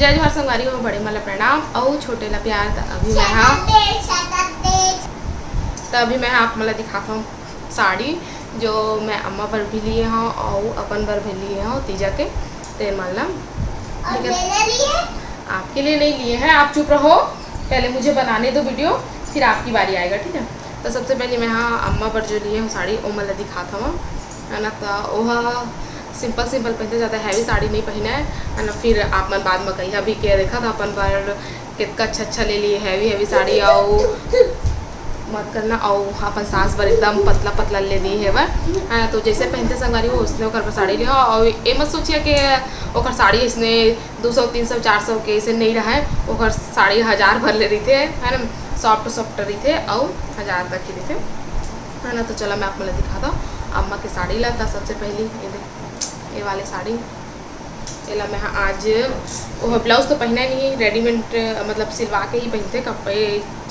जय जोहार संगवारी हो, बड़े मला प्रणाम और छोटे ला प्यार। अभी मैं आप मला दिखाता हूँ साड़ी जो मैं अम्मा पर भी लिए हूँ और अपन पर भी लिए हूँ तीजा के तेल मालना। आपके लिए नहीं लिए हैं, आप चुप रहो, पहले मुझे बनाने दो वीडियो, फिर आपकी बारी आएगा, ठीक है। तो सबसे पहले मैं हाँ अम्मा पर जो लिए हूँ साड़ी वो मला दिखाता हूँ, है ना। तो वह सिंपल पहनते ज़्यादा हैवी साड़ी नहीं पहना है ना। फिर आप मन बाद में कहीं भी क्या देखा था अपन पर कितना अच्छा ले लिए हैवी साड़ी और मत करना और अपन सास पर एकदम पतला ले दी है वह। तो जैसे पहनते संगवारी हो उसने पर साड़ी लिया और ये मत सोचिए कि ओकर साड़ी इसने 200 300 400 के ऐसे नहीं रहा है। ओकर साड़ी 1000 भर ले रही थे, है ना। सॉफ्ट रही थे और 1000 तक की रही थे, है ना। तो चलो मैं आप मतलब दिखाता हूँ अम्मा की साड़ी ला था। सबसे पहली ये वाली साड़ी एला मैं आज वो ब्लाउज़ तो पहना नहीं, रेडीमेड मतलब सिलवा के ही पहनते कपड़े,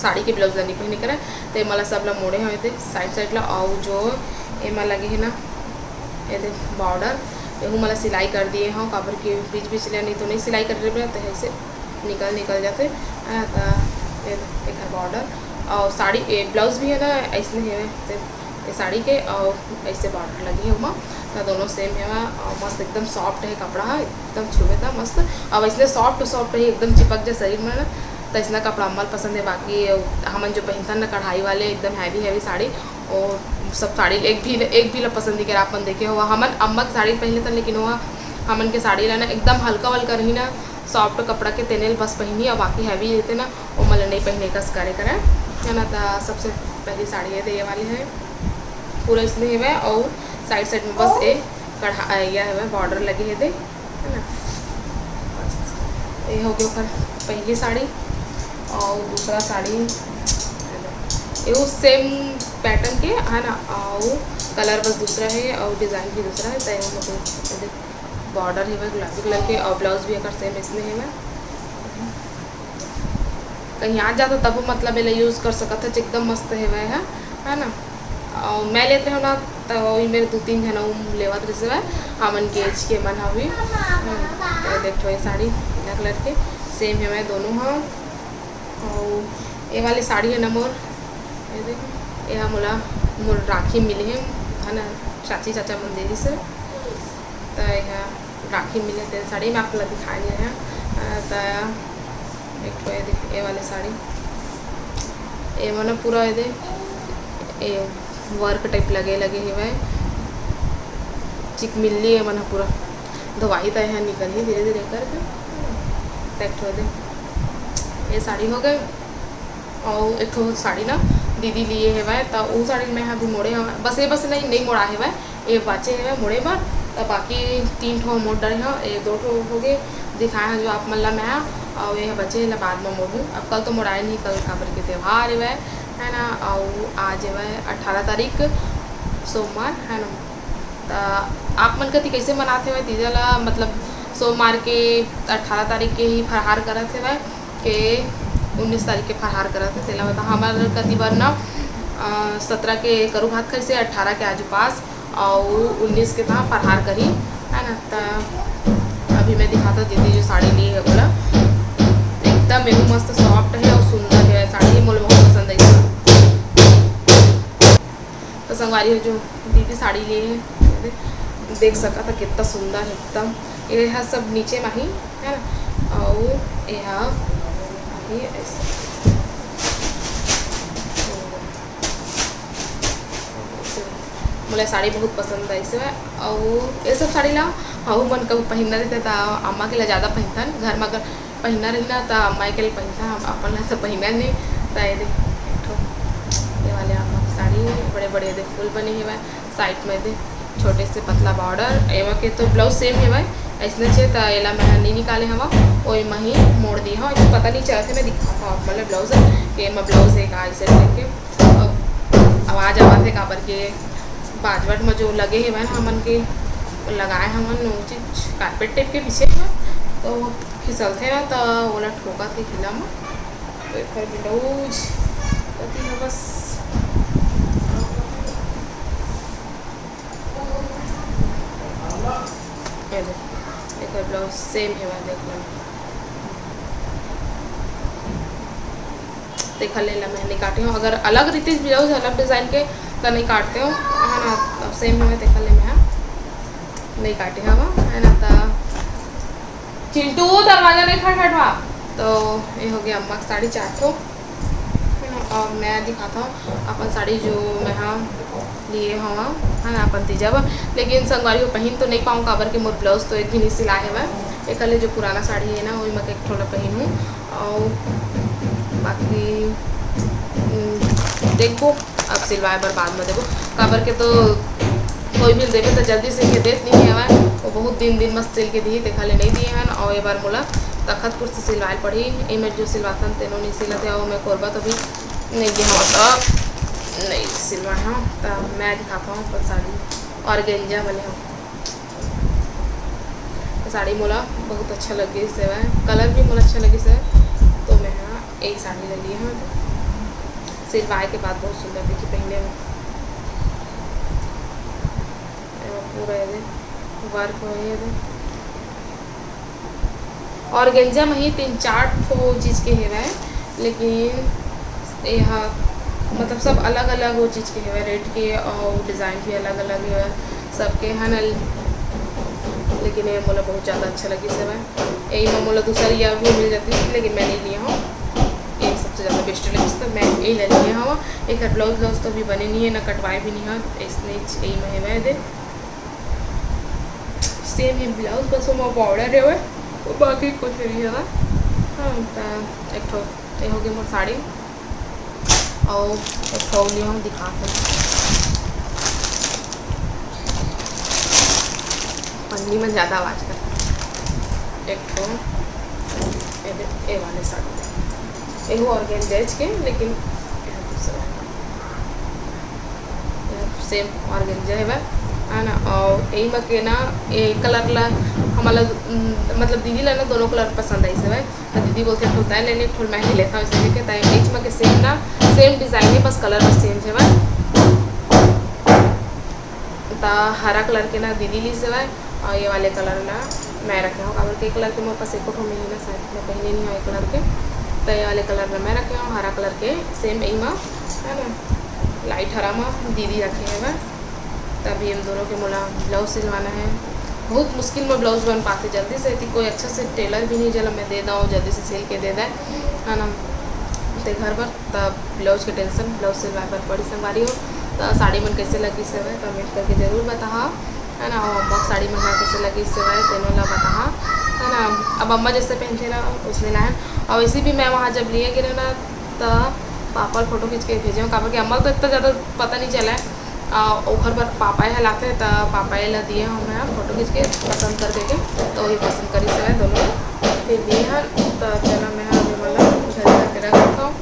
साड़ी के ब्लाउज नहीं पहने करे। तो मला सब ला मोड़े हुए थे साइड ला और जो एमा लगे है ना ये बॉर्डर ये मला सिलाई कर दिए हाँ। काबर के बीच नहीं तो नहीं सिलाई कर रहे तो ऐसे निकल जाते। एक बॉर्डर और साड़ी ब्लाउज भी है ना ऐसे है साड़ी के और ऐसे बॉर्डर लगी है वहाँ। तो दोनों सेम है वहाँ और मस्त एकदम सॉफ्ट है कपड़ा है, एकदम छुए था मस्त। और इसलिए सॉफ्ट है एकदम चिपक जाए शरीर में ना। तो इसलिए कपड़ा अम्मा पसंद है। बाकी हमन जो पहनता ना कढ़ाई वाले एकदम हैवी साड़ी और सब साड़ी एक भी ला पसंद नहीं कर अपन देखे हुआ। हमन अम्मा की साड़ी पहन लेता लेकिन वह हमन के साड़ी ला ना एकदम हल्का रही ना, सॉफ्ट कपड़ा के तेनेल बस पहनी और बाकी हैवी रहते ना वो मतलब नहीं पहने कस करे है ना। तो सबसे पहली साड़ी है तो ये वाली है, पूरा इसमें है और साइड में बस ये कढ़ा यह है बॉर्डर लगी है ना। बस ये हो गया फिर पहली साड़ी। और दूसरा साड़ी ये सेम पैटर्न के है ना और कलर बस दूसरा है और डिज़ाइन भी दूसरा है। तो बॉर्डर है गुलाबी कलर के और ब्लाउज भी अगर सेम इसमें है। कहीं आ जाता तब मतलब ये यूज़ कर सकता है, एकदम मस्त है ना। और मैं लेते हो ना तो मेरे 2-3 जन लेवत रहे हमन के एज के मन हवी। तो देखो ये साड़ी नीला कलर के सेम है मैं दोनों हाँ। और ये वाली साड़ी है ना मोर ये देखो ये मोर राखी मिले है ना, चाची चाचा मंदिर से। तो यह राखी मिले थे साड़ी में आपको दिखाई नहीं है। तो एक ये वाली साड़ी ये मैंने पूरा ये वर्क टाइप लगे हुए चिक मिली है मन पूरा धोवाई तो यहाँ निकल ही धीरे करके टैक्ट हो दे। ये साड़ी हो गई। और एक तो साड़ी ना दीदी लिए है वह तो वो साड़ी में यहाँ भी मोड़े हैं बस ये नहीं मोड़ा है वह ये बचे है मोड़े पर। तो बाकी 3 ठो मोड़ डरे हैं, ये 2 ठो हो गए दिखाए हैं जो आप मल्ला में और ये बचे है बाद में मोड़ू। अब कल तो मोड़ाए नहीं, कल काबर के त्यौहार है ना। और आज है 18 तारीख सोमवार है ना। तो आप मन कति कैसे मनाते हुए तीजा ला मतलब सोमवार के 18 तारीख के ही फरहार करते हुए के 19 तारीख के फरहार करते तेला बता हमारे कति बार ना 17 के करू भात खाई से 18 के आज उपास और 19 के था फरहार करी है ना। तो अभी मैं दिखाता दीदी जो साड़ी ली है बोला एकदम एकदम मस्त सॉफ्ट है और सुंदर है साड़ी, मुझे बहुत पसंद है। तो संगवारी जो दीदी साड़ी लिए है देख सका था कितना सुंदर है एकदम। यह सब नीचे में ही है ना और यह ऐसे मुझे साड़ी बहुत पसंद है इसे। और ये सब साड़ी ला हाँ मन कब पहनना रहता तो अम्मा के लिए ज़्यादा पहनता घर में अगर पहनना रहना तो अम्मा के लिए पहनता हम अपन तो पहना नहीं। तो ये वाले अम्मा की साड़ी बड़े दे फूल बने हुए साइड में दे छोटे से पतला बॉर्डर एवं के तो ब्लाउज सेम है भाई ऐसे छे। तो एला मैं नहीं निकाले हवा वही में ही मोड़ दी हाँ, इसको पता नहीं चला थे मैं दिखाता हूँ मतलब ब्लाउज के मैं ब्लाउज एक ऐसे लेके आवाज़ आवा थे काबर के बाजवट में जो लगे हैं वह हमन के लगाए हमन चीज कारपेट टाइप के पीछे में तो फिसलते ना तो ओला ठोका थे खिला में। तो एक ब्लाउज कति है बस एक ब्लाउज सेम है देख लो देखा ले ला मैं नहीं काटी हूँ। अगर अलग रीति ब्लाउज अलग डिज़ाइन के तो नहीं काटते हो है ना, सेम हमें देखा ले मैं नहीं काटे हवा है ना। तो चिंटू दरवाजा नहीं खटखटवा। तो ये हो गया अम्मा की साड़ी 4 ठो है ना। और मैं दिखाता हूँ अपन साड़ी जो मैं लिए हवा है ना अपन तीजब, लेकिन संगवारी को पहन तो नहीं पाऊँ काबर के मोर ब्लाउज तो एक भी नहीं सिलाए हुआ। एक अले जो पुराना साड़ी है ना वही मैं एक थोड़ा पहन हूँ। और बाकी देखो अब सिलवाए बर बाद में देखो काबर के तो कोई भी देवे तो जल्दी सिल के देत नहीं है वो बहुत दिन मस्त सिल के दिए देखा ले नहीं दिए हैं। और एक बार मोला तखतपुर से सिलवाए पड़ी ए में जो सिलवाता तेनों नहीं सिलते और मैं कोरबा तो भी नहीं दिया तो नहीं सिलवाए हाँ। तो मैं दिखाता हूँ पर साड़ी और गेंजा वाले हूँ साड़ी मोला बहुत अच्छा लगी से कलर भी मोला अच्छा लगी से। तो मैं हाँ एक साड़ी ले ली हूँ सिलवाए के बाद बहुत सुंदर दिखी पहनने में पूरा ये वर्क हो ये और गेंजा में ही 3-4 ठो चीज़ के है लेकिन यहाँ मतलब सब अलग अलग वो चीज़ के है रेट के और डिज़ाइन भी अलग अलग है सबके है ना। लेकिन ये मोला बहुत ज़्यादा अच्छा लगी सब है यही में मोला दूसरी यह भी मिल जाती है लेकिन मैं नहीं लिया हूँ ये सबसे ज़्यादा बेस्ट लगी तो मैं यही ले लिया हूँ। एक ब्लाउज तो भी बने नहीं है ना कटवाए भी नहीं है इसने यही में है दे सेम ही ब्लाउज बस वो बॉर्डर है वो बाकी कुछ नहीं है हाँ। तो एक ठो ये हो गई मोर साड़ी और एक ठो लिया हूँ दिखाते पन्नी में ज़्यादा आवाज़ कर एक ठो ए वाले साड़ी ये और ऑर्गेन्जा के लेकिन सेम ऑर्गेन्जा है ना। और यही में के ना ये कलर ला हमारा मतलब दीदी ला ना दोनों कलर पसंद आई से तो दीदी बोलते हैं होता है लेने थोड़ा मैं ही लेता हूँ इसे लेके ताकि बीच में के सेम ना सेम डिज़ाइन है बस कलर बस चेंज है तो हरा कलर के ना दीदी ली से और ये वाले कलर ना मैं रखे हूँ काबर के कलर के मेरे पास एक महीने ना शायद मैं पहने नहीं हूँ एक कलर के तो ये वाले कलर में मैं रखे हूँ हरा कलर के सेम यही में है ना लाइट हरा में दीदी रखे हैं मैं। तभी हम दोनों के मोला ब्लाउज सिलवाना है बहुत मुश्किल में ब्लाउज बन पाते जल्दी से थी कोई अच्छा से टेलर भी नहीं चला मैं दे दूँ जल्दी से सिल के दे दें है ना। तो घर पर तब ब्लाउज के टेंशन ब्लाउज सिलवाए पर बड़ी संगवारी हो तो साड़ी मन कैसे लगी से है कमेंट करके ज़रूर बता है ना। और अम्मा साड़ी मन कैसे लगी से है तेनों ला बता है ना। अब अम्मा जैसे पहनते ना उसने लाए और वैसे भी मैं वहाँ जब लिए गिरे ना तो पापा फोटो खींच के भेजे काबर के अम्मा तो इतना ज़्यादा पता नहीं चला है ओखर पर पापा है लाते तो पापा ला दिए हमें फोटो खींच के पसंद कर देके तो वही पसंद करी से दोनों फिर दिए हैं। तो चला मैं अभी मतलब घर करके रख रखा हूँ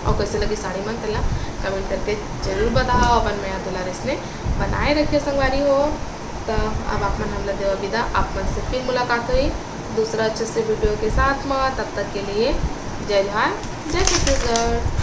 और कैसे लगी साड़ी मन तला कमेंट करके ज़रूर बताओ अपन मैं तुला इसने बनाए रखे संगवारी हो। तो अब आप मन हमला देवा विदा आप मन से फिर मुलाकात हुई दूसरा अच्छे से वीडियो के साथ में तब तक के लिए जय जवान जय छत्तीसगढ़।